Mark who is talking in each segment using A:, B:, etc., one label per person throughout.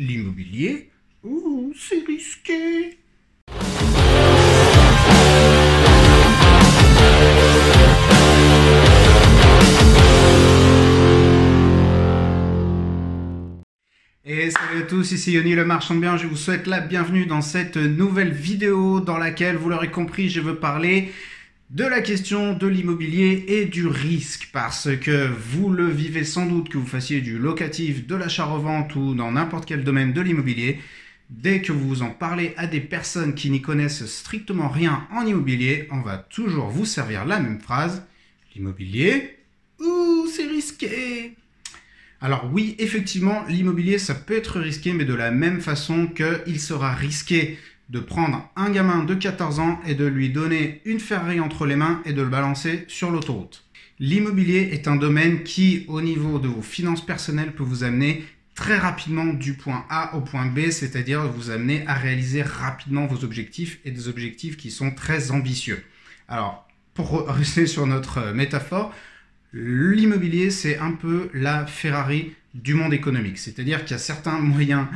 A: L'immobilier, c'est risqué. Et salut à tous, ici Yoni le marchand de biens, je vous souhaite la bienvenue dans cette nouvelle vidéo dans laquelle, vous l'aurez compris, je veux parler de la question de l'immobilier et du risque, parce que vous le vivez sans doute, que vous fassiez du locatif, de l'achat-revente ou dans n'importe quel domaine de l'immobilier. Dès que vous en parlez à des personnes qui n'y connaissent strictement rien en immobilier, on va toujours vous servir la même phrase: l'immobilier, c'est risqué. Alors oui, effectivement, l'immobilier, ça peut être risqué, mais de la même façon qu'il sera risqué de prendre un gamin de 14 ans et de lui donner une Ferrari entre les mains et de le balancer sur l'autoroute. L'immobilier est un domaine qui, au niveau de vos finances personnelles, peut vous amener très rapidement du point A au point B, c'est-à-dire vous amener à réaliser rapidement vos objectifs et des objectifs qui sont très ambitieux. Alors, pour rester sur notre métaphore, l'immobilier, c'est un peu la Ferrari du monde économique. C'est-à-dire qu'il y a certains moyens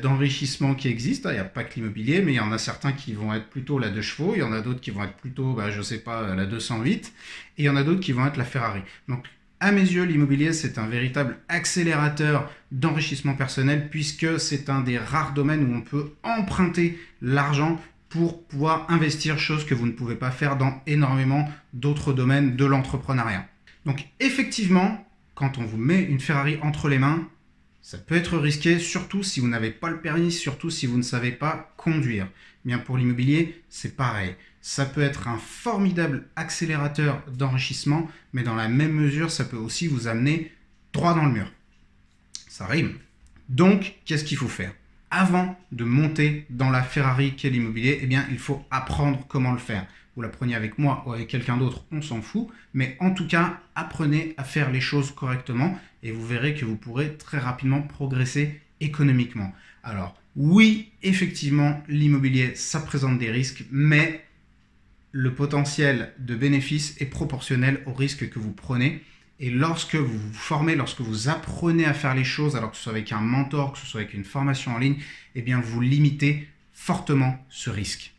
A: d'enrichissement qui existent. Il n'y a pas que l'immobilier, mais il y en a certains qui vont être plutôt la 2 chevaux. Il y en a d'autres qui vont être plutôt, je sais pas, la 208. Et il y en a d'autres qui vont être la Ferrari. Donc, à mes yeux, l'immobilier, c'est un véritable accélérateur d'enrichissement personnel, puisque c'est un des rares domaines où on peut emprunter l'argent pour pouvoir investir, chose que vous ne pouvez pas faire dans énormément d'autres domaines de l'entrepreneuriat. Donc effectivement, quand on vous met une Ferrari entre les mains, ça peut être risqué, surtout si vous n'avez pas le permis, surtout si vous ne savez pas conduire. Bien, pour l'immobilier, c'est pareil. Ça peut être un formidable accélérateur d'enrichissement, mais dans la même mesure, ça peut aussi vous amener droit dans le mur. Ça rime. Donc, qu'est-ce qu'il faut faire? Avant de monter dans la Ferrari qu'est l'immobilier, eh bien, il faut apprendre comment le faire. Vous l'apprenez avec moi ou avec quelqu'un d'autre, on s'en fout. Mais en tout cas, apprenez à faire les choses correctement et vous verrez que vous pourrez très rapidement progresser économiquement. Alors, oui, effectivement, l'immobilier, ça présente des risques, mais le potentiel de bénéfice est proportionnel au risque que vous prenez. Et lorsque vous vous formez, lorsque vous apprenez à faire les choses, alors que ce soit avec un mentor, que ce soit avec une formation en ligne, eh bien, vous limitez fortement ce risque.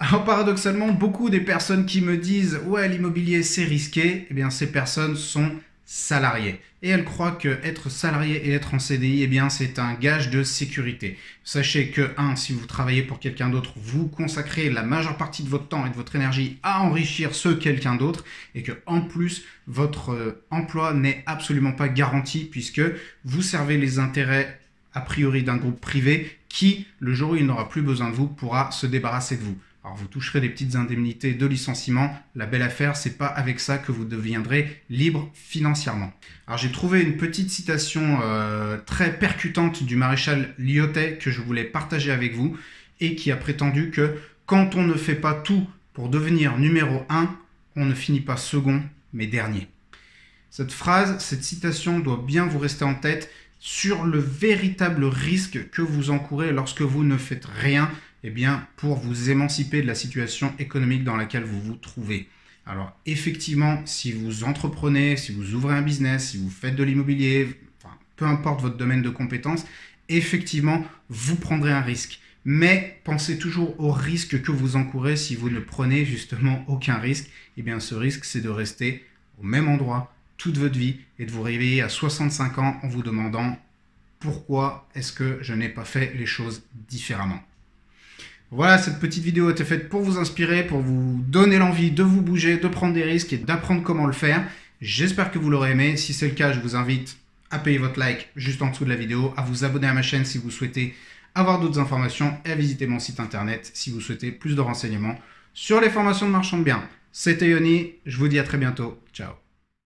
A: Alors paradoxalement, beaucoup des personnes qui me disent « ouais, l'immobilier c'est risqué », eh bien ces personnes sont salariées. Et elles croient que être salarié et être en CDI, eh bien c'est un gage de sécurité. Sachez que, si vous travaillez pour quelqu'un d'autre, vous consacrez la majeure partie de votre temps et de votre énergie à enrichir ce quelqu'un d'autre, et que en plus, votre emploi n'est absolument pas garanti, puisque vous servez les intérêts a priori d'un groupe privé qui, le jour où il n'aura plus besoin de vous, pourra se débarrasser de vous. Alors vous toucherez des petites indemnités de licenciement. La belle affaire, c'est pas avec ça que vous deviendrez libre financièrement. Alors j'ai trouvé une petite citation très percutante du maréchal Lyautey que je voulais partager avec vous et qui a prétendu que quand on ne fait pas tout pour devenir numéro 1, on ne finit pas second mais dernier. Cette phrase, cette citation doit bien vous rester en tête sur le véritable risque que vous encourez lorsque vous ne faites rien, eh bien, pour vous émanciper de la situation économique dans laquelle vous vous trouvez. Alors, effectivement, si vous entreprenez, si vous ouvrez un business, si vous faites de l'immobilier, peu importe votre domaine de compétences, effectivement, vous prendrez un risque. Mais pensez toujours au risque que vous encourez si vous ne prenez justement aucun risque. Eh bien, ce risque, c'est de rester au même endroit toute votre vie et de vous réveiller à 65 ans en vous demandant pourquoi est-ce que je n'ai pas fait les choses différemment. Voilà, cette petite vidéo était faite pour vous inspirer, pour vous donner l'envie de vous bouger, de prendre des risques et d'apprendre comment le faire. J'espère que vous l'aurez aimé. Si c'est le cas, je vous invite à payer votre like juste en dessous de la vidéo, à vous abonner à ma chaîne si vous souhaitez avoir d'autres informations et à visiter mon site internet si vous souhaitez plus de renseignements sur les formations de marchand de biens. C'était Yoni, je vous dis à très bientôt. Ciao.